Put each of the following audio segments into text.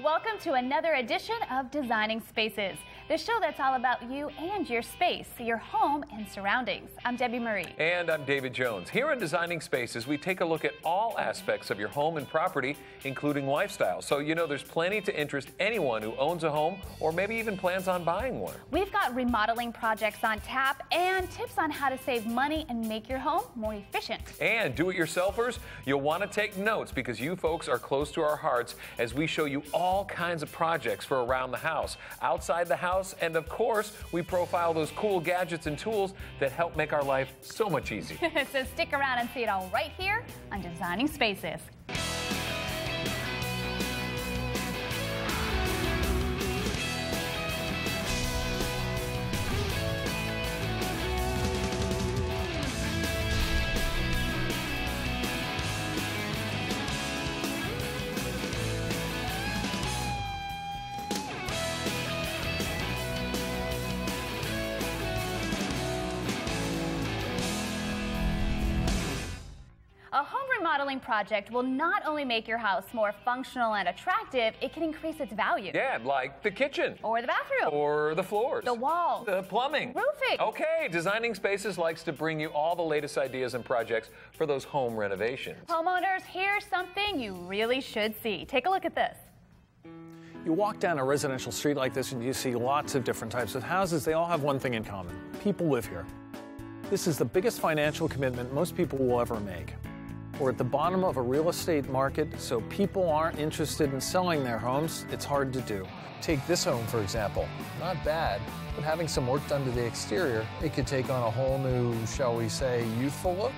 Welcome to another edition of Designing Spaces, the show that's all about you and your space, your home and surroundings. I'm Debbie Marie. And I'm David Jones. Here on Designing Spaces, we take a look at all aspects of your home and property, including lifestyle. So you know there's plenty to interest anyone who owns a home or maybe even plans on buying one. We've got remodeling projects on tap and tips on how to save money and make your home more efficient. And do-it-yourselfers, you'll want to take notes because you folks are close to our hearts as we show you all kinds of projects for around the house, outside the house, and of course, we profile those cool gadgets and tools that help make our life so much easier. So stick around and see it all right here on Designing Spaces. A home remodeling project will not only make your house more functional and attractive, it can increase its value. Yeah, like the kitchen. Or the bathroom. Or the floors. The walls. The plumbing. Roofing. Okay, Designing Spaces likes to bring you all the latest ideas and projects for those home renovations. Homeowners, here's something you really should see. Take a look at this. You walk down a residential street like this and you see lots of different types of houses. They all have one thing in common. People live here. This is the biggest financial commitment most people will ever make. We're at the bottom of a real estate market, so people aren't interested in selling their homes. It's hard to do. Take this home, for example. Not bad, but having some work done to the exterior, it could take on a whole new, shall we say, youthful look.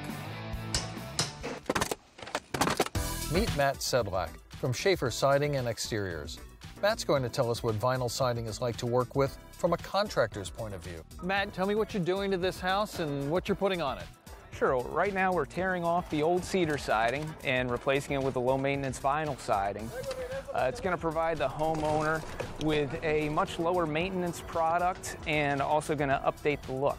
Meet Matt Sedlak from Schaefer Siding and Exteriors. Matt's going to tell us what vinyl siding is like to work with from a contractor's point of view. Matt, tell me what you're doing to this house and what you're putting on it. Sure. Right now we're tearing off the old cedar siding and replacing it with a low-maintenance vinyl siding. It's going to provide the homeowner with a much lower maintenance product and also going to update the look.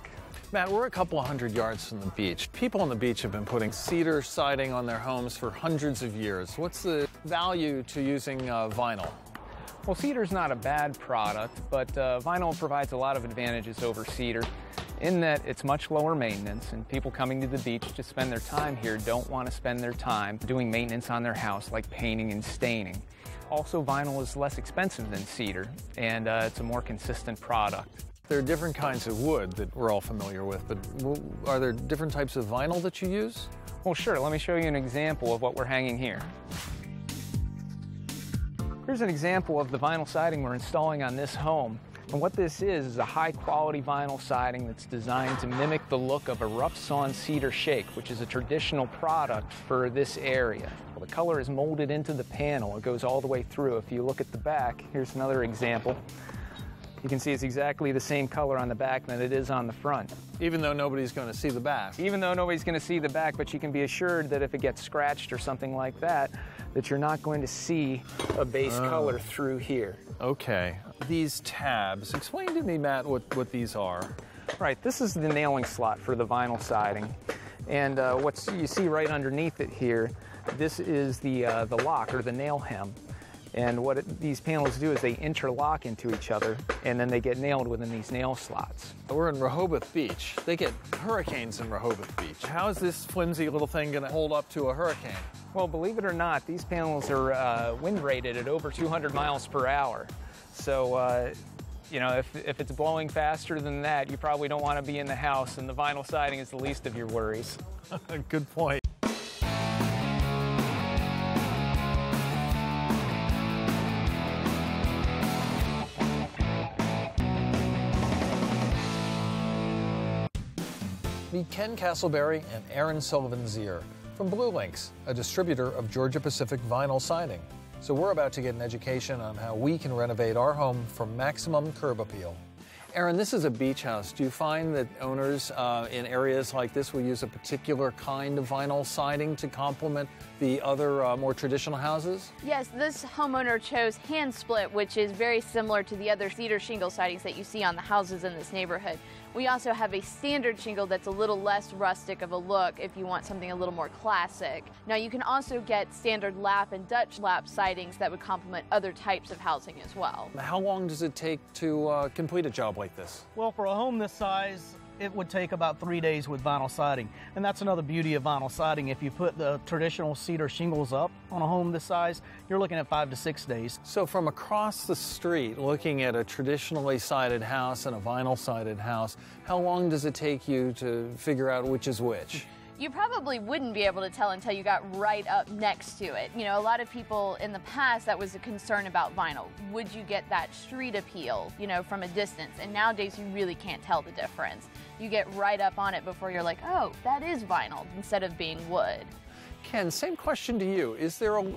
Matt, we're a couple of 100 yards from the beach. People on the beach have been putting cedar siding on their homes for hundreds of years. What's the value to using vinyl? Well, cedar's not a bad product, but vinyl provides a lot of advantages over cedar, in that it's much lower maintenance, and people coming to the beach to spend their time here don't want to spend their time doing maintenance on their house like painting and staining. Also, vinyl is less expensive than cedar, and it's a more consistent product. There are different kinds of wood that we're all familiar with, but are there different types of vinyl that you use? Well, sure. Let me show you an example of what we're hanging here. Here's an example of the vinyl siding we're installing on this home. And what this is a high-quality vinyl siding that's designed to mimic the look of a rough-sawn cedar shake, which is a traditional product for this area. Well, the color is molded into the panel. It goes all the way through. If you look at the back, here's another example. You can see it's exactly the same color on the back than it is on the front. Even though nobody's going to see the back? Even though nobody's going to see the back, but you can be assured that if it gets scratched or something like that, that you're not going to see a base color through here. Okay. These tabs, explain to me, Matt, what these are. Right, this is the nailing slot for the vinyl siding. And what you see right underneath it here, this is the lock, or the nail hem. And what these panels do is they interlock into each other, and then they get nailed within these nail slots. We're in Rehoboth Beach. They get hurricanes in Rehoboth Beach. How is this flimsy little thing going to hold up to a hurricane? Well, believe it or not, these panels are wind rated at over 200 miles per hour. So, you know, if it's blowing faster than that, you probably don't want to be in the house, and the vinyl siding is the least of your worries. Good point. Meet Ken Castleberry and Aaron Sullivan-Zier from Blue Links, a distributor of Georgia Pacific vinyl siding. So we're about to get an education on how we can renovate our home for maximum curb appeal. Aaron, this is a beach house. Do you find that owners in areas like this will use a particular kind of vinyl siding to complement the other more traditional houses? Yes, this homeowner chose hand split, which is very similar to the other cedar shingle sidings that you see on the houses in this neighborhood. We also have a standard shingle that's a little less rustic of a look if you want something a little more classic. Now you can also get standard lap and Dutch lap sidings that would complement other types of housing as well. How long does it take to complete a job like this? Well, for a home this size, it would take about 3 days with vinyl siding. And that's another beauty of vinyl siding. If you put the traditional cedar shingles up on a home this size, you're looking at 5 to 6 days. So from across the street, looking at a traditionally sided house and a vinyl sided house, how long does it take you to figure out which is which? You probably wouldn't be able to tell until you got right up next to it. You know, a lot of people in the past, that was a concern about vinyl. Would you get that street appeal, you know, from a distance? And nowadays you really can't tell the difference. You get right up on it before you're like, oh, that is vinyl instead of being wood. Ken, same question to you.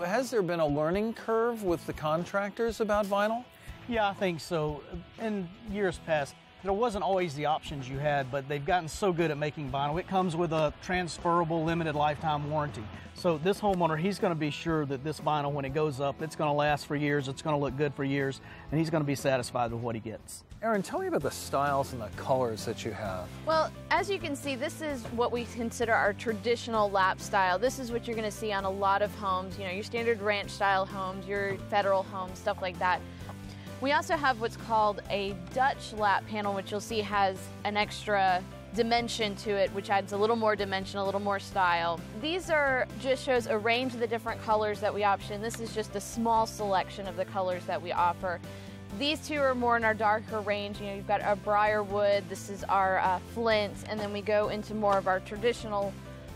Has there been a learning curve with the contractors about vinyl? Yeah, I think so. In years past, there wasn't always the options you had, but they've gotten so good at making vinyl. It comes with a transferable limited lifetime warranty. So this homeowner, he's going to be sure that this vinyl, when it goes up, it's going to last for years, it's going to look good for years, and he's going to be satisfied with what he gets. Aaron, tell me about the styles and the colors that you have. Well, as you can see, this is what we consider our traditional lap style. This is what you're going to see on a lot of homes, you know, your standard ranch style homes, your federal homes, stuff like that. We also have what's called a Dutch lap panel, which you'll see has an extra dimension to it, which adds a little more dimension, a little more style. These just shows a range of the different colors that we option. This is just a small selection of the colors that we offer. These two are more in our darker range. You know, you've got our briarwood, this is our flint, and then we go into more of our traditional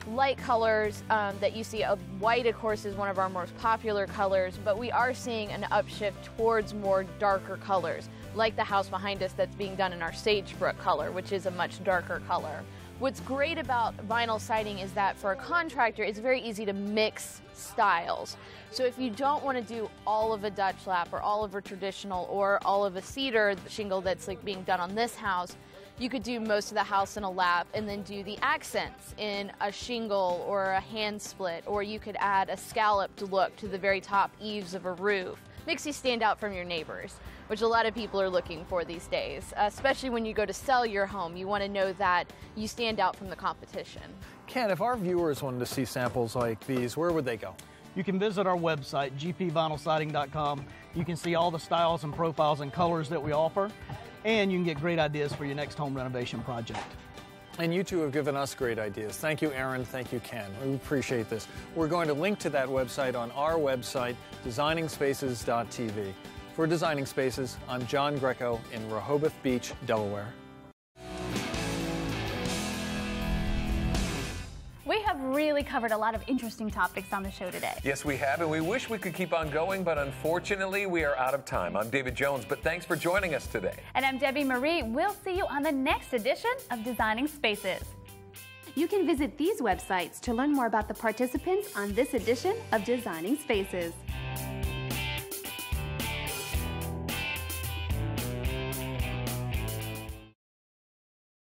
light colors that you see. White, of course, is one of our most popular colors, but we are seeing an upshift towards more darker colors, like the house behind us that's being done in our sagebrook color, which is a much darker color. What's great about vinyl siding is that for a contractor, it's very easy to mix styles. So if you don't want to do all of a Dutch lap or all of a traditional or all of a cedar shingle that's like being done on this house, you could do most of the house in a lap and then do the accents in a shingle or a hand split, or you could add a scalloped look to the very top eaves of a roof. Makes you stand out from your neighbors, which a lot of people are looking for these days, especially when you go to sell your home. You want to know that you stand out from the competition. Ken, if our viewers wanted to see samples like these, where would they go? You can visit our website, gpvinylsiding.com. You can see all the styles and profiles and colors that we offer, and you can get great ideas for your next home renovation project. And you two have given us great ideas. Thank you, Aaron. Thank you, Ken. We appreciate this. We're going to link to that website on our website, designingspaces.tv. For Designing Spaces, I'm John Greco in Rehoboth Beach, Delaware. We have really covered a lot of interesting topics on the show today. Yes, we have, and we wish we could keep on going, but unfortunately, we are out of time. I'm David Jones, but thanks for joining us today. And I'm Debbie Marie. We'll see you on the next edition of Designing Spaces. You can visit these websites to learn more about the participants on this edition of Designing Spaces.